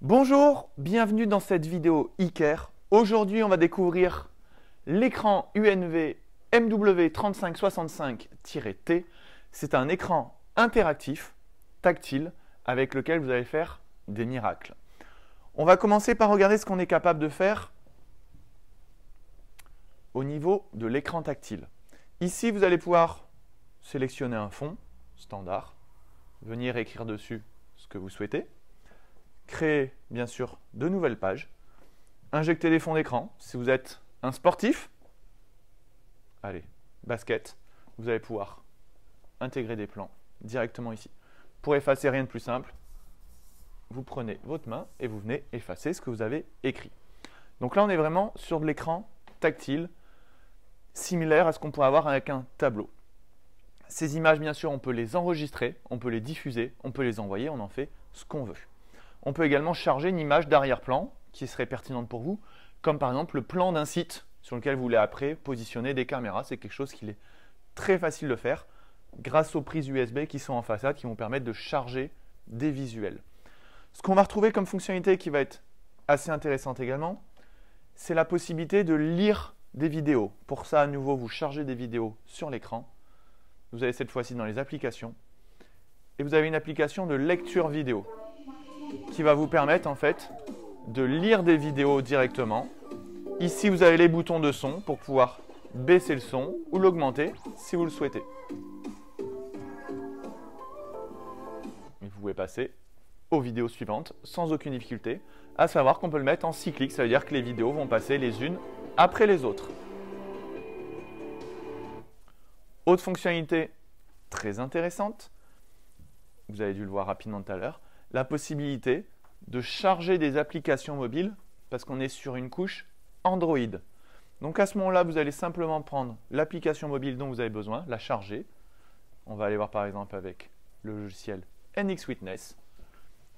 Bonjour, bienvenue dans cette vidéo iCare. Aujourd'hui, on va découvrir l'écran UNV MW3565-T. C'est un écran interactif, tactile, avec lequel vous allez faire des miracles. On va commencer par regarder ce qu'on est capable de faire au niveau de l'écran tactile. Ici, vous allez pouvoir sélectionner un fond standard, venir écrire dessus ce que vous souhaitez, créer bien sûr de nouvelles pages, injecter des fonds d'écran. Si vous êtes un sportif, allez, basket, vous allez pouvoir intégrer des plans directement ici. Pour effacer, rien de plus simple, vous prenez votre main et vous venez effacer ce que vous avez écrit. Donc là, on est vraiment sur de l'écran tactile, similaire à ce qu'on pourrait avoir avec un tableau. Ces images, bien sûr, on peut les enregistrer, on peut les diffuser, on peut les envoyer, on en fait ce qu'on veut. On peut également charger une image d'arrière-plan qui serait pertinente pour vous, comme par exemple le plan d'un site sur lequel vous voulez après positionner des caméras. C'est quelque chose qu'il est très facile de faire grâce aux prises USB qui sont en façade qui vont permettre de charger des visuels. Ce qu'on va retrouver comme fonctionnalité qui va être assez intéressante également, c'est la possibilité de lire des vidéos. Pour ça, à nouveau, vous chargez des vidéos sur l'écran. Vous allez cette fois-ci dans les applications et vous avez une application de lecture vidéo qui va vous permettre en fait de lire des vidéos directement. Ici, vous avez les boutons de son pour pouvoir baisser le son ou l'augmenter si vous le souhaitez. Et vous pouvez passer aux vidéos suivantes sans aucune difficulté, à savoir qu'on peut le mettre en cyclique, ça veut dire que les vidéos vont passer les unes après les autres. Autre fonctionnalité très intéressante, vous avez dû le voir rapidement tout à l'heure, la possibilité de charger des applications mobiles parce qu'on est sur une couche Android. Donc à ce moment-là, vous allez simplement prendre l'application mobile dont vous avez besoin, la charger. On va aller voir par exemple avec le logiciel NX Witness.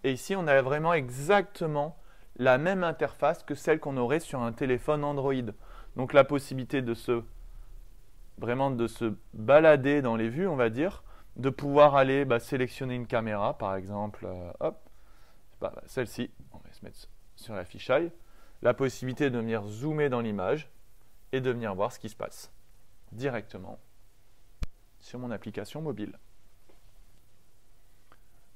Et ici, on a vraiment exactement la même interface que celle qu'on aurait sur un téléphone Android. Donc la possibilité de se balader dans les vues, on va dire, de pouvoir aller sélectionner une caméra, par exemple, celle-ci, on va se mettre sur la fisheye, la possibilité de venir zoomer dans l'image et de venir voir ce qui se passe directement sur mon application mobile.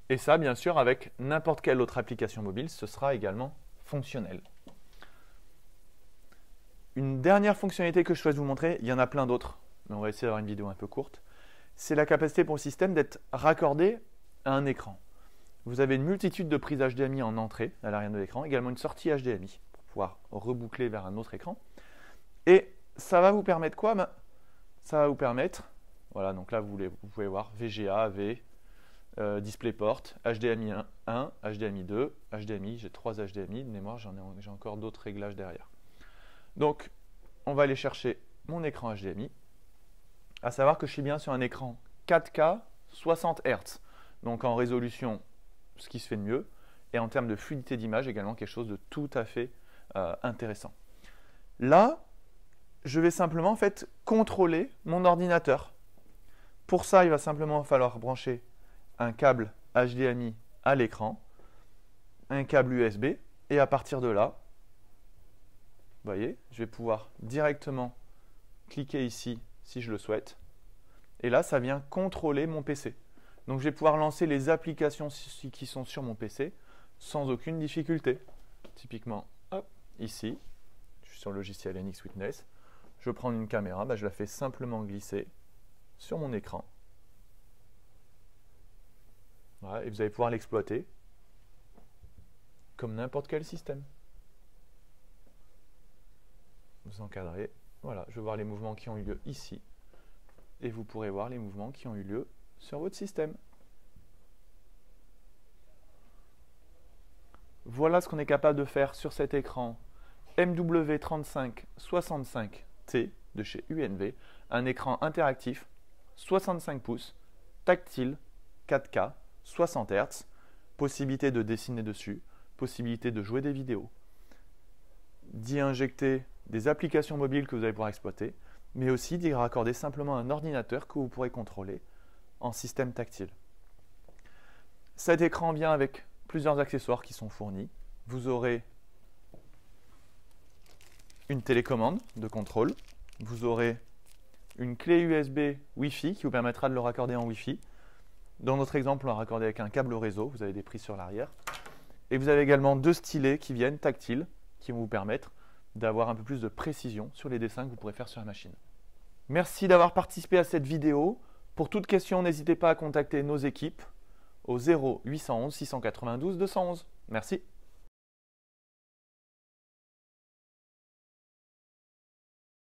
Et ça, bien sûr, avec n'importe quelle autre application mobile, ce sera également fonctionnel. Une dernière fonctionnalité que je souhaite vous montrer, il y en a plein d'autres, mais on va essayer d'avoir une vidéo un peu courte, c'est la capacité pour le système d'être raccordé à un écran. Vous avez une multitude de prises HDMI en entrée à l'arrière de l'écran, également une sortie HDMI pour pouvoir reboucler vers un autre écran. Et ça va vous permettre quoi? Ça va vous permettre, voilà, donc là vous pouvez voir VGA, AV, DisplayPort, HDMI 1, HDMI 2, HDMI, j'ai 3 HDMI de mémoire, j'ai encore d'autres réglages derrière. Donc on va aller chercher mon écran HDMI, à savoir que je suis bien sur un écran 4K 60 Hz, donc en résolution, ce qui se fait de mieux, et en termes de fluidité d'image également quelque chose de tout à fait intéressant. Là, je vais simplement en fait contrôler mon ordinateur. Pour ça, il va simplement falloir brancher un câble HDMI à l'écran, un câble USB, et à partir de là, vous voyez, je vais pouvoir directement cliquer ici si je le souhaite. Et là, ça vient contrôler mon PC. Donc, je vais pouvoir lancer les applications qui sont sur mon PC sans aucune difficulté. Typiquement, hop, ici, je suis sur le logiciel NX Witness. Je prends une caméra, je la fais simplement glisser sur mon écran. Voilà, et vous allez pouvoir l'exploiter comme n'importe quel système. Vous encadrez. Voilà, je vais voir les mouvements qui ont eu lieu ici. Et vous pourrez voir les mouvements qui ont eu lieu sur votre système. Voilà ce qu'on est capable de faire sur cet écran MW3565T de chez UNV. Un écran interactif, 65 pouces, tactile, 4K, 60 Hz, possibilité de dessiner dessus, possibilité de jouer des vidéos, d'y injecter des applications mobiles que vous allez pouvoir exploiter, mais aussi d'y raccorder simplement un ordinateur que vous pourrez contrôler en système tactile. Cet écran vient avec plusieurs accessoires qui sont fournis. vous aurez une télécommande de contrôle, vous aurez une clé USB Wi-Fi qui vous permettra de le raccorder en Wi-Fi. Dans notre exemple, on l'a raccordé avec un câble réseau, vous avez des prises sur l'arrière. Et vous avez également 2 stylets qui viennent tactiles, qui vont vous permettre d'avoir un peu plus de précision sur les dessins que vous pourrez faire sur la machine. Merci d'avoir participé à cette vidéo. Pour toute question, n'hésitez pas à contacter nos équipes au 0 811 692 211. Merci.